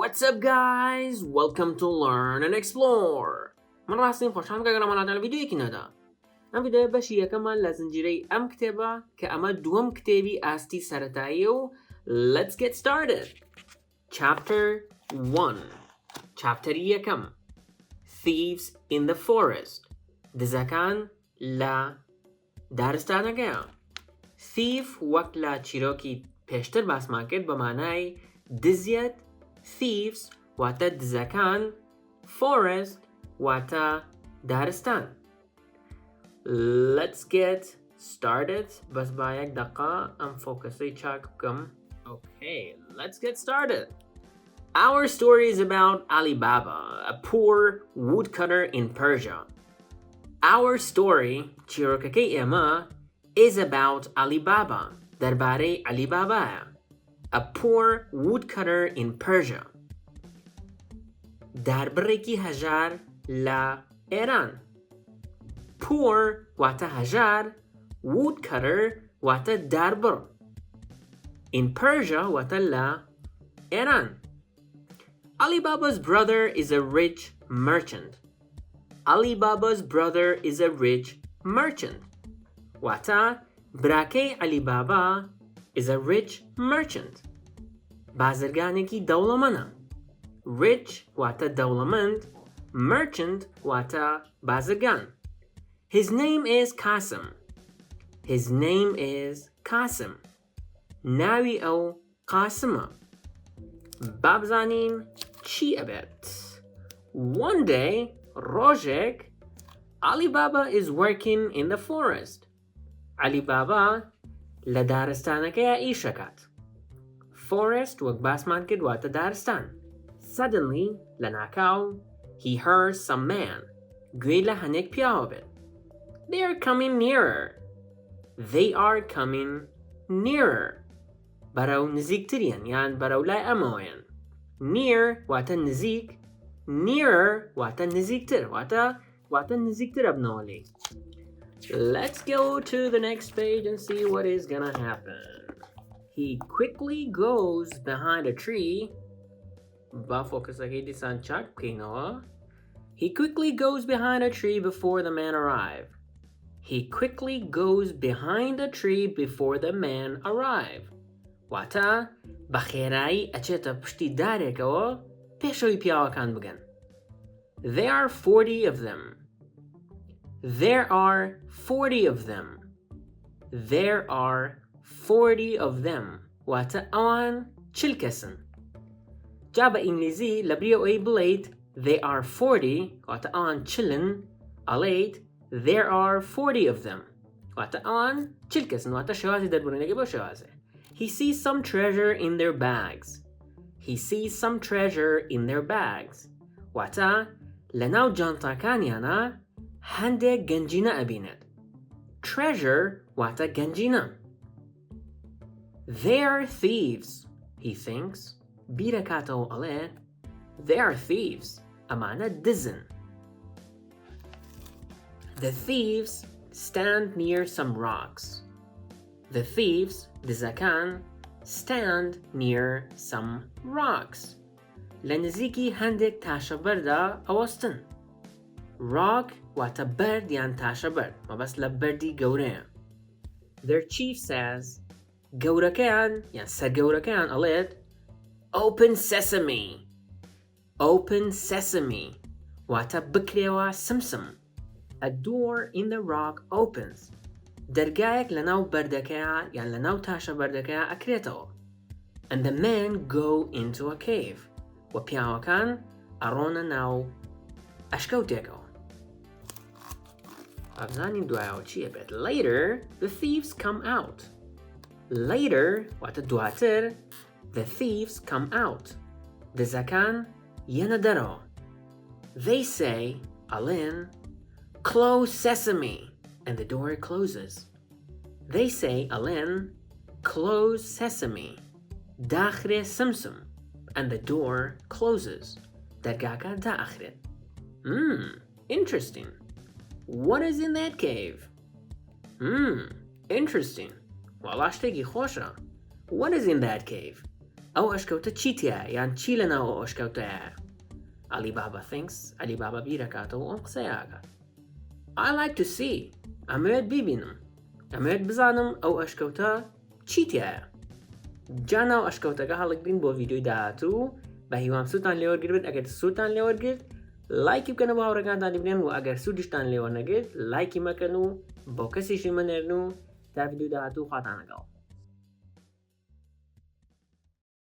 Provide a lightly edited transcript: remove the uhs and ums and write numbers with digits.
What's up guys? Welcome to Learn&Explore. من راستین خوشحالم که گرامانات الویدیویکی ندا. ام ویدیو بەشی یەکەمان لە زنجیرەی ئەم کتێبە کە ئەمە دووەم کتێبی ئاستی سەرەتایی و let's get started. Chapter 1. Chapter یەکەم. Thieves in the forest. دزەکان لە دارستانەکەیە. Thief وەک لە چیرۆکی پێشتر باسمان کرد بە مانای دزیەت. Thieves واتە دزەکان. Forest واتە دارستان. Let's get started. بس با یک دقیقه ام فوکسی چاک بکم. Okay, let's get started. Our story is about Alibaba, a poor woodcutter in Persia. Our story, چیرۆکەکەی ئێمە, is about Alibaba, دەربارەی Alibaba, a poor woodcutter in Persia. داربڕێکی هەژار لە ئێران. Poor واتە هەژار, woodcutter واتە داربڕ. In Persia واتە لە ئێران. Alibaba's brother is a rich merchant. Alibaba's brother is a rich merchant. واتە براکەی Alibaba is a rich merchant. بازرگانێکی دەوڵەمەندە. Rich واتە دەوڵەمەند, merchant واتە بازرگان. His name is Qasim. His name is Qasim. ناوی ئەو قاسمە. با بزانین چی ئەبێت. One day, ڕۆژێک, Alibaba is working in the forest. Alibaba لە دارستانەکەیە ئیشەکات. Forest وەک باسمان کرد واتە دارستان. Suddenly, لە ناکاو, he heard some man. گوێی لە هەنێک پیاوە بێت. They are coming nearer. They are coming nearer. بەرەو نزیکترین یان بەرەو لای ئەمەوەیان. Near واتە نزیک. Nearer واتە نزیکتر. واتە نزیکترە بنەوە لێی. Let's go to the next page and see what is gonna happen. He quickly goes behind a tree. با فۆکسەکەی دیسان چاک بکەینەوە. He quickly goes behind a tree before the man arrive. He quickly goes behind a tree before the man arrive. واتە بە خێرایی ئەچێتە پشتی دارێکەوە پێشەوەی پیاوەکان بگەن. There are 40 of them. There are 40 of them. There are 40 of them. واتە ئەوان چل کەسن. جا بە ئینگلیزی لەبریە ئەوەی بڵێیت they are 40 واتە ئەوان چلن ئەڵێیت there are 40 of them واتە ئەوان چل کەسن واتە شێوازی دەربڕینەکەی بۆ شێوازێ. He sees some treasure in their bags. He sees some treasure in their bags. واتە لەناو جانتاکانیانە هەندێک گەنجینە ئەبینێت. Treasure واتە گەنجینە. They are thieves, he thinks. بیرەکاتەوە ئەڵێ they are thieves. ئەمانە دزن. The thieves stand near some rocks. The thieves, دزەکان, stand near some rocks. لە نزیکی هەندێک تاشە بەردا ئەوەستن. Rock واتە بەرد یان تاشە بەرد. مەبەست لە بەردی گەورەیە. Their chief says, گەورەکەیان یان سەرگەورەکەیان ئەڵێت Open sesame. Open sesame. واتە بکرێوە سمسم. A door in the rock opens. دەرگایەک لەناو بەردەکەیە یان لەناو تاشە بەردەکەیە ئەکرێتەوە. And the men go into a cave. و پیاوەکان ئەڕۆنە ناو ئەشکەوتێکەوە. ئەبزانین دوایەوە چیە بێت. Later, the thieves come out. Later واتە دواتر, the thieves come out. دزەکان یەنە دەرەوە. They say, ئەڵێن, close sesame, and the door closes. They say, ئەڵێن, close sesame, داخرێ سمسم, and the door closes. دەرگاکە دائەخرێت. Interesting. What is in that cave? Interesting. وەڵا شتێکی خۆشە. What is in that cave? ئەو ئەشکەوتە چی تایە یان چی لە ناو ئەو ئەشکەوتەیە Alibaba thinks Alibaba بیرەکاتەوە ئەم قسەیەکات I like to see ئەمەوێت بیبینم ئەمەوێت بزانم ئەو ئەشکەوتە چی تایە جا ناو ئەشکەوتەکە هەڵگرین بۆ ڤیدیۆی داهاتوو بە هیوام سوودتان لێوەرگرت ئەگەر سوودتان لێوەرگرت لایکی بکەنە بۆ هاوڕێکانتانی بنێرن و ئەگەر سوودیشتان لێوە نەگرت لایکی مەکەن و بۆ کەسیشی منێرن و تا ڤیدیۆی داهاتوو خواتان لەگەڵ